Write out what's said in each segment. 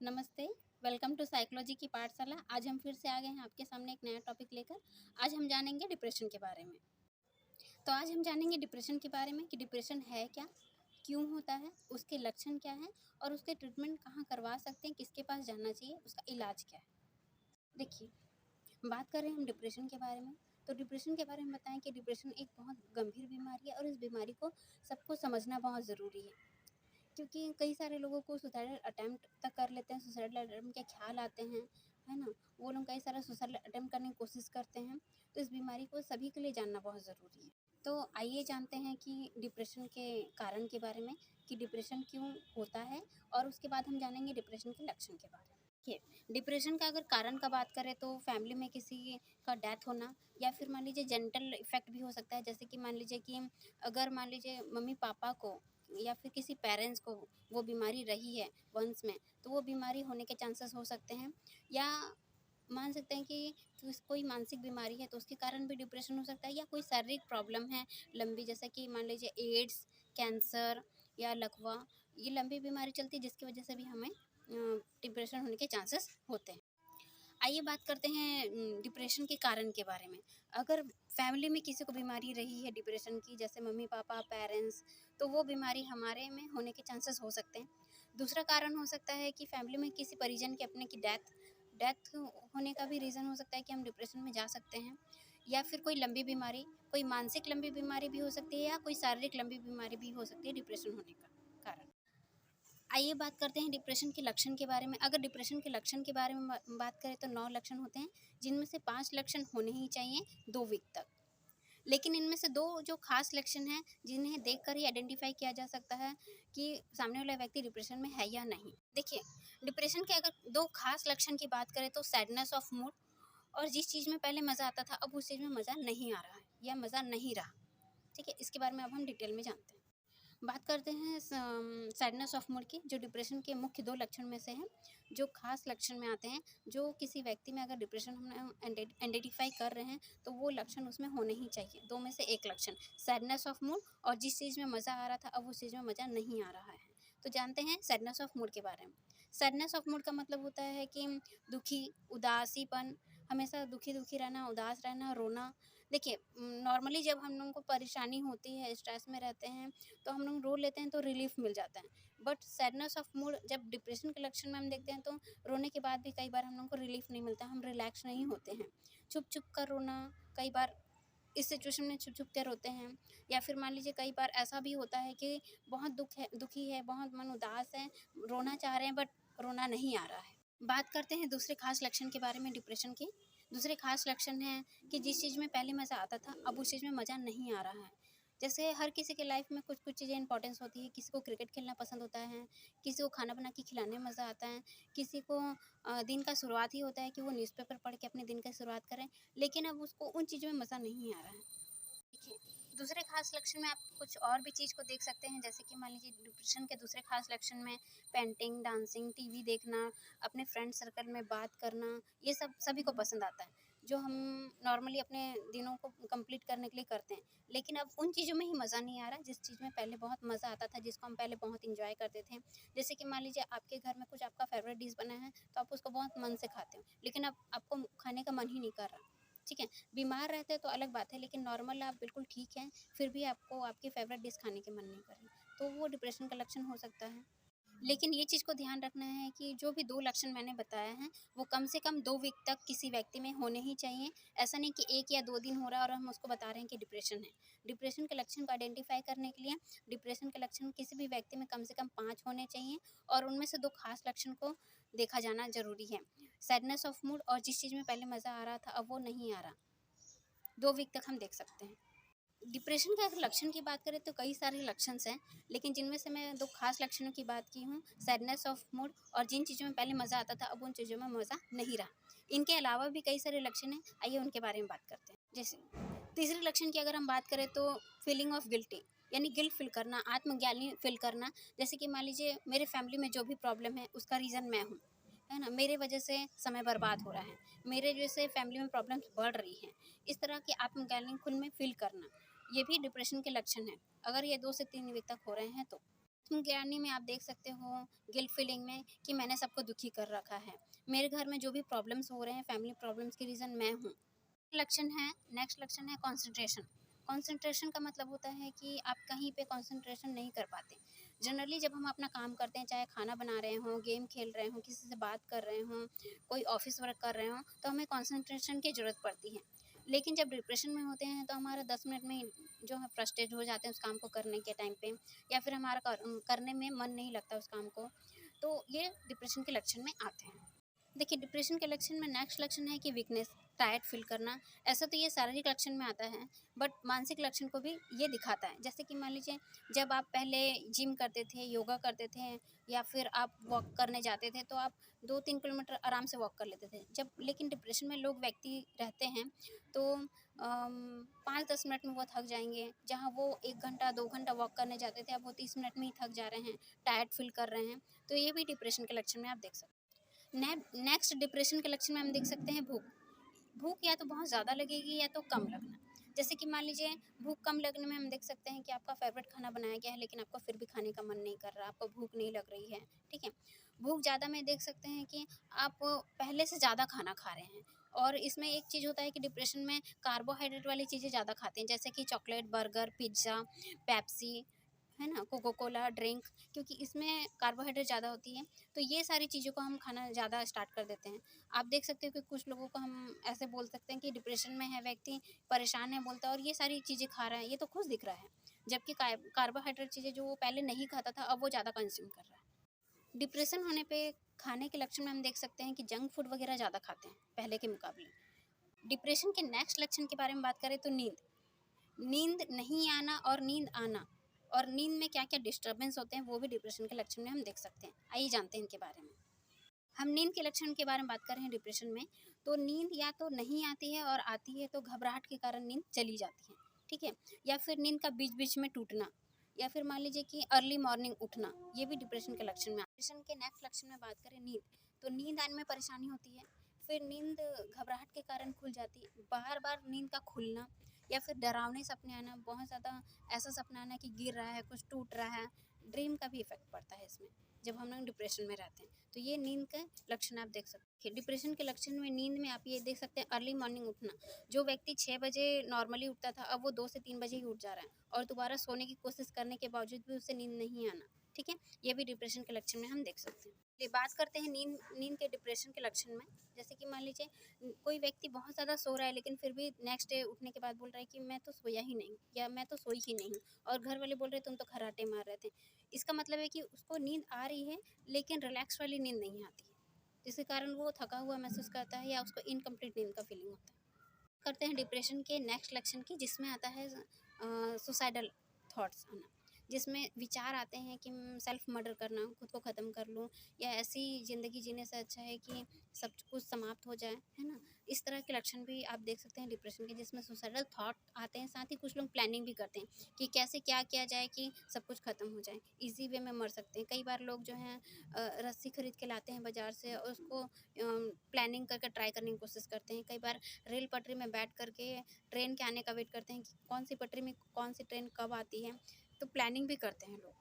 नमस्ते, welcome to psychology की पाठशाला। आज हम फिर से आ गए हैं आपके सामने एक नया टॉपिक लेकर। आज हम जानेंगे डिप्रेशन के बारे में। तो आज हम जानेंगे डिप्रेशन के बारे में कि डिप्रेशन है क्या, क्यों होता है, उसके लक्षण क्या हैं और उसके ट्रीटमेंट कहाँ करवा सकते हैं, किसके पास जाना चाहिए, उसका इलाज क्या है। देखिए, बात करें हम डिप्रेशन के बारे में, तो डिप्रेशन के बारे में बताएं कि डिप्रेशन एक बहुत गंभीर बीमारी है और इस बीमारी को सबको समझना बहुत ज़रूरी है। क्योंकि कई सारे लोगों को सुसाइडल अटेम्प्ट तक कर लेते हैं, सुसाइडल अटेम्प्ट के ख्याल आते हैं, है ना? वो लोग कई सारा सुसाइडल अटेम्प्ट करने की कोशिश करते हैं, तो इस बीमारी को सभी के लिए जानना बहुत ज़रूरी है। तो आइए जानते हैं कि डिप्रेशन के कारण के बारे में, कि डिप्रेशन क्यों होता है और उसके बाद हम जानेंगे डिप्रेशन के लक्षण के बारे में। देखिए, डिप्रेशन का अगर कारण का बात करें तो फैमिली में किसी का डेथ होना या फिर मान लीजिए जेनेटिक इफ़ेक्ट भी हो सकता है। जैसे कि मान लीजिए कि अगर मान लीजिए मम्मी-पापा को या फिर किसी पेरेंट्स को वो बीमारी रही है वंश में, तो वो बीमारी होने के चांसेस हो सकते हैं। या मान सकते हैं कि कोई मानसिक बीमारी है तो उसके कारण भी डिप्रेशन हो सकता है, या कोई शारीरिक प्रॉब्लम है लंबी, जैसे कि मान लीजिए एड्स, कैंसर या लकवा, ये लंबी बीमारी चलती है जिसकी वजह से भी हमें डिप्रेशन होने के चांसेस होते हैं। आइए बात करते हैं डिप्रेशन के कारण के बारे में। अगर फैमिली में किसी को बीमारी रही है डिप्रेशन की, जैसे मम्मी-पापा, पेरेंट्स, तो वो बीमारी हमारे में होने के चांसेस हो सकते हैं। दूसरा कारण हो सकता है कि फैमिली में किसी परिजन के अपने की डेथ डेथ होने का भी रीज़न हो सकता है कि हम डिप्रेशन में जा सकते हैं। या फिर कोई लंबी बीमारी, कोई मानसिक लंबी बीमारी भी हो सकती है या कोई शारीरिक लंबी बीमारी भी हो सकती है डिप्रेशन होने का कारण। आइए बात करते हैं डिप्रेशन के लक्षण के बारे में। अगर डिप्रेशन के लक्षण के बारे में बात करें तो 9 लक्षण होते हैं, जिनमें से 5 लक्षण होने ही चाहिए 2 वीक तक। लेकिन इनमें से 2 जो खास लक्षण हैं, जिन्हें देखकर ही आइडेंटिफ़ाई किया जा सकता है कि सामने वाला व्यक्ति डिप्रेशन में है या नहीं। देखिए, डिप्रेशन के अगर 2 खास लक्षण की बात करें तो सैडनेस ऑफ मूड, और जिस चीज़ में पहले मज़ा आता था, अब उस चीज़ में मज़ा नहीं आ रहा है या मज़ा नहीं रहा। ठीक है? इसके बारे में अब हम डिटेल में जानते हैं। बात करते हैं सैडनेस ऑफ मूड की, जो डिप्रेशन के मुख्य 2 लक्षण में से हैं, जो खास लक्षण में आते हैं, जो किसी व्यक्ति में अगर डिप्रेशन हम आइडेंटिफ़ाई कर रहे हैं, तो वो लक्षण उसमें होने ही चाहिए। 2 में से 1 लक्षण, सैडनेस ऑफ मूड, और जिस चीज़ में मज़ा आ रहा था, अब उस चीज़ में मज़ा नहीं आ रहा है। तो जानते हैं सैडनेस ऑफ मूड के बारे में। सैडनेस ऑफ मूड का मतलब होता है कि दुखी, उदासीपन, हमेशा दुखी-दुखी रहना, उदास रहना, रोना। देखिए, नॉर्मली जब हम लोगों को परेशानी होती है, स्ट्रेस में रहते हैं, तो हम लोग रो लेते हैं तो रिलीफ मिल जाता है। बट सैडनेस ऑफ मूड जब डिप्रेशन के लक्षण में हम देखते हैं, तो रोने के बाद भी कई बार हम लोगों को रिलीफ नहीं मिलता, हम रिलैक्स नहीं होते हैं। छुप-छुप कर रोना, कई बार इस सिचुएशन में छुप-छुप के रोते हैं। या फिर मान लीजिए कई बार ऐसा भी होता है कि बहुत दुखी है, बहुत मन उदास है, रोना चाह रहे हैं बट रोना नहीं आ रहा है। बात करते हैं दूसरे खास लक्षण के बारे में डिप्रेशन के। दूसरे खास लक्षण हैं कि जिस चीज़ में पहले मज़ा आता था, अब उस चीज़ में मज़ा नहीं आ रहा है। जैसे हर किसी के लाइफ में कुछ-कुछ चीज़ें इम्पोर्टेंस होती है, किसी को क्रिकेट खेलना पसंद होता है, किसी को खाना बना के खिलाने में मज़ा आता है, किसी को दिन का शुरुआत ही होता है कि वो न्यूज़पेपर पढ़ के अपने दिन की शुरुआत करें, लेकिन अब उसको उन चीज़ों में मज़ा नहीं आ रहा है। देखिए, दूसरे खास लक्षण में आप कुछ और भी चीज़ को देख सकते हैं, जैसे कि मान लीजिए डिप्रेशन के दूसरे खास लक्षण में पेंटिंग, डांसिंग, टीवी देखना, अपने फ्रेंड सर्कल में बात करना, ये सब सभी को पसंद आता है, जो हम नॉर्मली अपने दिनों को कंप्लीट करने के लिए करते हैं। लेकिन अब उन चीज़ों में ही मज़ा नहीं आ रहा, जिस चीज़ में पहले बहुत मज़ा आता था, जिसको हम पहले बहुत एन्जॉय करते थे। जैसे कि मान लीजिए आपके घर में कुछ आपका फ़ेवरेट डिश बना है, तो आप उसको बहुत मन से खाते हो, लेकिन अब आपको खाने का मन ही नहीं कर रहा। ठीक है? बीमार रहते हैं तो अलग बात है, लेकिन नॉर्मल आप बिल्कुल ठीक हैं, फिर भी आपको आपकी फ़ेवरेट डिश खाने की मन नहीं कर रही, तो वो डिप्रेशन का लक्षण हो सकता है। लेकिन ये चीज़ को ध्यान रखना है कि जो भी 2 लक्षण मैंने बताए हैं, वो कम से कम 2 वीक तक किसी व्यक्ति में होने ही चाहिए। ऐसा नहीं कि 1 या 2 दिन हो रहा है और हम उसको बता रहे हैं कि डिप्रेशन है। डिप्रेशन के लक्षण को आइडेंटिफ़ाई करने के लिए डिप्रेशन के लक्षण किसी भी व्यक्ति में कम से कम 5 होने चाहिए, और उनमें से 2 खास लक्षण को देखा जाना ज़रूरी है। सैडनेस ऑफ मूड, और जिस चीज़ में पहले मज़ा आ रहा था, अब वो नहीं आ रहा। 2 वीक तक हम देख सकते हैं। डिप्रेशन के अगर लक्षण की बात करें तो कई सारे लक्षण्स हैं, लेकिन जिनमें से मैं 2 खास लक्षणों की बात की हूँ, सैडनेस ऑफ मूड, और जिन चीज़ों में पहले मज़ा आता था, अब उन चीज़ों में मज़ा नहीं रहा। इनके अलावा भी कई सारे लक्षण हैं, आइए उनके बारे में बात करते हैं। जैसे तीसरे लक्षण की अगर हम बात करें तो फीलिंग ऑफ गिल्टी, यानी गिल्ट फ़ील करना, आत्मग्लानि फ़ील करना। जैसे कि मान लीजिए मेरे फैमिली में जो भी प्रॉब्लम है, उसका रीज़न मैं हूँ, है ना? मेरे वजह से समय बर्बाद हो रहा है, मेरे वजह से फैमिली में प्रॉब्लम्स बढ़ रही हैं। इस तरह की आत्मग्लानि खुद में फ़ील करना, ये भी डिप्रेशन के लक्षण हैं, अगर ये 2 से 3 वीक तक हो रहे हैं तो। गिरानी में आप देख सकते हो, गिल्ट फीलिंग में कि मैंने सबको दुखी कर रखा है। मेरे घर में जो भी प्रॉब्लम्स हो रहे हैं, फैमिली प्रॉब्लम्स के रीज़न मैं हूँ। नेक्स्ट लक्षण है कंसंट्रेशन। कंसंट्रेशन का मतलब होता है कि आप कहीं पे कंसंट्रेशन नहीं कर पाते। जनरली जब हम अपना काम करते हैं, चाहे खाना बना रहे हों, गेम खेल रहे हों, किसी से बात कर रहे हों, कोई ऑफिस वर्क कर रहे हों, तो हमें कंसंट्रेशन की ज़रूरत पड़ती है। लेकिन जब डिप्रेशन में होते हैं तो हमारा 10 मिनट में जो है फ्रस्ट्रेट हो जाते हैं उस काम को करने के टाइम पे, या फिर हमारा करने में मन नहीं लगता उस काम को। तो ये डिप्रेशन के लक्षण में आते हैं। देखिए, डिप्रेशन के लक्षण में नेक्स्ट लक्षण है कि वीकनेस, टायर्ड फील करना। ऐसा तो ये शारीरिक लक्षण में आता है, बट मानसिक लक्षण को भी ये दिखाता है। जैसे कि मान लीजिए, जब आप पहले जिम करते थे, योगा करते थे, या फिर आप वॉक करने जाते थे, तो आप 2-3 किलोमीटर आराम से वॉक कर लेते थे। जब लेकिन डिप्रेशन में लोग व्यक्ति रहते हैं, तो 5-10 मिनट में वो थक जाएंगे। जहाँ वो 1 घंटा 2 घंटा वॉक करने जाते थे, अब वो 30 मिनट में ही थक जा रहे हैं, टायर्ड फील कर रहे हैं। तो ये भी डिप्रेशन के लक्षण में आप देख सकते हैं। नेक्स्ट डिप्रेशन के लक्षण में हम देख सकते हैं भूख। भूख या तो बहुत ज़्यादा लगेगी या तो कम लगना। जैसे कि मान लीजिए, भूख कम लगने में हम देख सकते हैं कि आपका फ़ेवरेट खाना बनाया गया है, लेकिन आपको फिर भी खाने का मन नहीं कर रहा, आपको भूख नहीं लग रही है, ठीक है। भूख ज़्यादा में देख सकते हैं कि आप पहले से ज़्यादा खाना खा रहे हैं। और इसमें एक चीज़ होता है कि डिप्रेशन में कार्बोहाइड्रेट वाली चीज़ें ज़्यादा खाते हैं, जैसे कि चॉकलेट, बर्गर, पिज़्ज़ा, पेप्सी, है ना, कोको कोला ड्रिंक, क्योंकि इसमें कार्बोहाइड्रेट ज़्यादा होती है। तो ये सारी चीज़ों को हम खाना ज़्यादा स्टार्ट कर देते हैं। आप देख सकते हो कि कुछ लोगों को हम ऐसे बोल सकते हैं कि डिप्रेशन में है व्यक्ति, परेशान है बोलता है, और ये सारी चीज़ें खा रहा है, ये तो खुश दिख रहा है। जबकि कार्बोहाइड्रेट चीज़ें जो वो पहले नहीं खाता था, अब वो ज़्यादा कंज्यूम कर रहा है। डिप्रेशन होने पे खाने के लक्षण में हम देख सकते हैं कि जंक फूड वगैरह ज़्यादा खाते हैं पहले के मुकाबले। डिप्रेशन के नेक्स्ट लक्षण के बारे में बात करें तो नींद। नींद नहीं आना और नींद आना, और नींद में क्या-क्या डिस्टर्बेंस होते हैं, वो भी डिप्रेशन के लक्षण में हम देख सकते हैं। आइए जानते हैं इनके बारे में। हम नींद के लक्षण के बारे में बात कर रहे हैं डिप्रेशन में, तो नींद या तो नहीं आती है, और आती है तो घबराहट के कारण नींद चली जाती है, ठीक है? या फिर नींद का बीच-बीच में टूटना, या फिर मान लीजिए कि अर्ली मॉर्निंग उठना, ये भी डिप्रेशन के लक्षण में डिप्रेशन के नेक्स्ट लक्षण में बात करें नींद, तो नींद आने में परेशानी होती है, फिर नींद घबराहट के कारण खुल जाती है, बार-बार नींद का खुलना, या फिर डरावने सपने आना, बहुत ज़्यादा ऐसा सपना आना कि गिर रहा है, कुछ टूट रहा है, ड्रीम का भी इफ़ेक्ट पड़ता है इसमें, जब हम लोग डिप्रेशन में रहते हैं। तो ये नींद के लक्षण आप देख सकते हैं। डिप्रेशन के लक्षण में नींद में आप ये देख सकते हैं, अर्ली मॉर्निंग उठना। जो व्यक्ति 6 बजे नॉर्मली उठता था, अब वो 2 से 3 बजे ही उठ जा रहा है, और दोबारा सोने की कोशिश करने के बावजूद भी उसे नींद नहीं आना, ठीक है? ये भी डिप्रेशन के लक्षण में हम देख सकते हैं। ये बात करते हैं नींद नींद के डिप्रेशन के लक्षण में। जैसे कि मान लीजिए, कोई व्यक्ति बहुत ज़्यादा सो रहा है, लेकिन फिर भी नेक्स्ट डे उठने के बाद बोल रहा है कि मैं तो सोया ही नहीं, या मैं तो सोई ही नहीं, और घर वाले बोल रहे तुम तो खर्राटे मार रहे थे। इसका मतलब है कि उसको नींद आ रही है, लेकिन रिलैक्स वाली नींद नहीं आती है, जिसके कारण वो थका हुआ महसूस करता है, या उसको इनकम्प्लीट नींद का फीलिंग होता है। करते हैं डिप्रेशन के नेक्स्ट लक्षण की, जिसमें आता है सुसाइडल थॉट्स आना, जिसमें विचार आते हैं कि सेल्फ मर्डर करना, खुद को ख़त्म कर लूँ, या ऐसी ज़िंदगी जीने से अच्छा है कि सब कुछ समाप्त हो जाए, है ना? इस तरह के लक्षण भी आप देख सकते हैं डिप्रेशन के, जिसमें सुसाइडल थॉट आते हैं, साथ ही कुछ लोग प्लानिंग भी करते हैं कि कैसे क्या किया जाए कि सब कुछ ख़त्म हो जाए, ईज़ी वे में मर सकते हैं। कई बार लोग जो हैं रस्सी खरीद के लाते हैं बाज़ार से, और उसको प्लानिंग करके ट्राई करने की कोशिश करते हैं। कई बार रेल पटरी में बैठ कर के ट्रेन के आने का वेट करते हैं कि कौन सी पटरी में कौन सी ट्रेन कब आती है, तो प्लानिंग भी करते हैं लोग।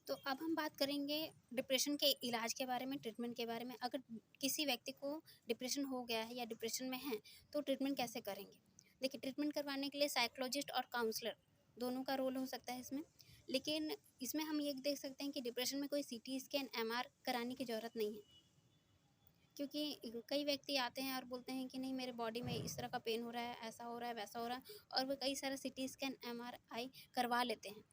तो अब हम बात करेंगे डिप्रेशन के इलाज के बारे में, ट्रीटमेंट के बारे में। अगर किसी व्यक्ति को डिप्रेशन हो गया है या डिप्रेशन में है, तो ट्रीटमेंट कैसे करेंगे? देखिए, ट्रीटमेंट करवाने के लिए साइकोलॉजिस्ट और काउंसलर दोनों का रोल हो सकता है इसमें। लेकिन इसमें हम ये देख सकते हैं कि डिप्रेशन में कोई सीटी स्कैन, एमआर कराने की ज़रूरत नहीं है, क्योंकि कई व्यक्ति आते हैं और बोलते हैं कि नहीं, मेरे बॉडी में इस तरह का पेन हो रहा है, ऐसा हो रहा है, वैसा हो रहा है, और वो कई सारे सीटी स्कैन, एमआरआई करवा लेते हैं।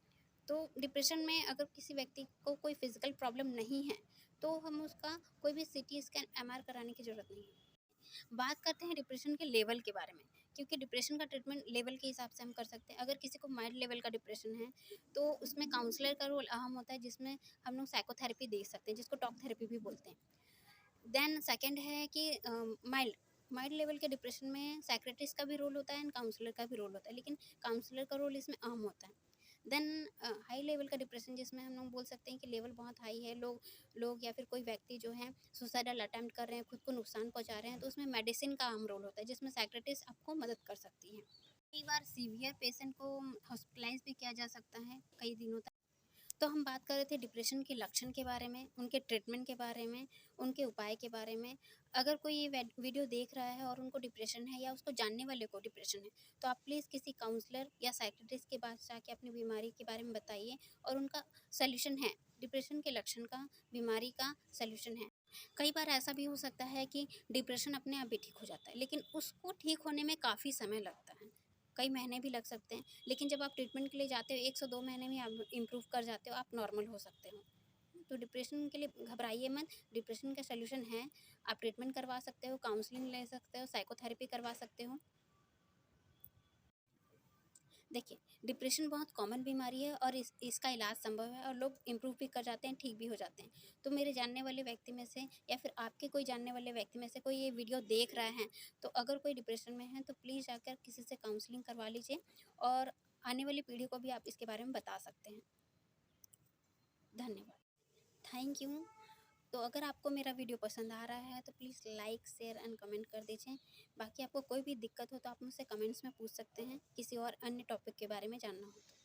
तो डिप्रेशन में अगर किसी व्यक्ति को कोई फिजिकल प्रॉब्लम नहीं है, तो हम उसका कोई भी सीटी स्कैन, एमआर कराने की ज़रूरत नहीं है। बात करते हैं डिप्रेशन के लेवल के बारे में, क्योंकि डिप्रेशन का ट्रीटमेंट लेवल के हिसाब से हम कर सकते हैं। अगर किसी को माइल्ड लेवल का डिप्रेशन है, तो उसमें काउंसलर का रोल अहम होता है, जिसमें हम लोग साइकोथेरेपी दे सकते हैं, जिसको टॉक थेरेपी भी बोलते हैं। देन सेकंड है कि माइल्ड माइल्ड लेवल के डिप्रेशन में साइकियाट्रिस्ट का भी रोल होता है, एंड काउंसलर का भी रोल होता है, लेकिन काउंसलर का रोल इसमें अहम होता है। देन हाई लेवल का डिप्रेशन, जिसमें हम लोग बोल सकते हैं कि लेवल बहुत हाई है, लोग लोग या फिर कोई व्यक्ति जो है सुसाइडल अटेम्प्ट कर रहे हैं, खुद को नुकसान पहुंचा रहे हैं, तो उसमें मेडिसिन का अहम रोल होता है, जिसमें साइकियाट्रिस्ट आपको मदद कर सकती है। कई बार सीवियर पेशेंट को हॉस्पिटलाइज भी किया जा सकता है कई दिनों तक। तो हम बात कर रहे थे डिप्रेशन के लक्षण के बारे में, उनके ट्रीटमेंट के बारे में, उनके उपाय के बारे में। अगर कोई ये वीडियो देख रहा है और उनको डिप्रेशन है या उसको जानने वाले को डिप्रेशन है, तो आप प्लीज़ किसी काउंसलर या साइकियाट्रिस्ट के पास जाके अपनी बीमारी के बारे में बताइए और उनका सॉल्यूशन है। डिप्रेशन के लक्षण का, बीमारी का सॉल्यूशन है। कई बार ऐसा भी हो सकता है कि डिप्रेशन अपने आप भी ठीक हो जाता है, लेकिन उसको ठीक होने में काफ़ी समय लगता है। कई महीने भी लग सकते हैं, लेकिन जब आप ट्रीटमेंट के लिए जाते हो 1 से 2 महीने में आप इम्प्रूव कर जाते हो, आप नॉर्मल हो सकते हो। तो डिप्रेशन के लिए घबराइए मत, डिप्रेशन का सॉल्यूशन है। आप ट्रीटमेंट करवा सकते हो, काउंसलिंग ले सकते हो, साइकोथेरेपी करवा सकते हो। देखिए, डिप्रेशन बहुत कॉमन बीमारी है और इसका इलाज संभव है और लोग इम्प्रूव भी कर जाते हैं, ठीक भी हो जाते हैं। तो मेरे जानने वाले व्यक्ति में से या फिर आपके कोई जानने वाले व्यक्ति में से कोई ये वीडियो देख रहा है, तो अगर कोई डिप्रेशन में है तो प्लीज़ जाकर किसी से काउंसलिंग करवा लीजिए और आने वाली पीढ़ी को भी आप इसके बारे में बता सकते हैं। धन्यवाद। Thank you. तो अगर आपको मेरा वीडियो पसंद आ रहा है तो please like, share and comment कर दीजिए। बाकी आपको कोई भी दिक्कत हो तो आप मुझसे कमेंट्स में पूछ सकते हैं, किसी और अन्य टॉपिक के बारे में जानना हो तो।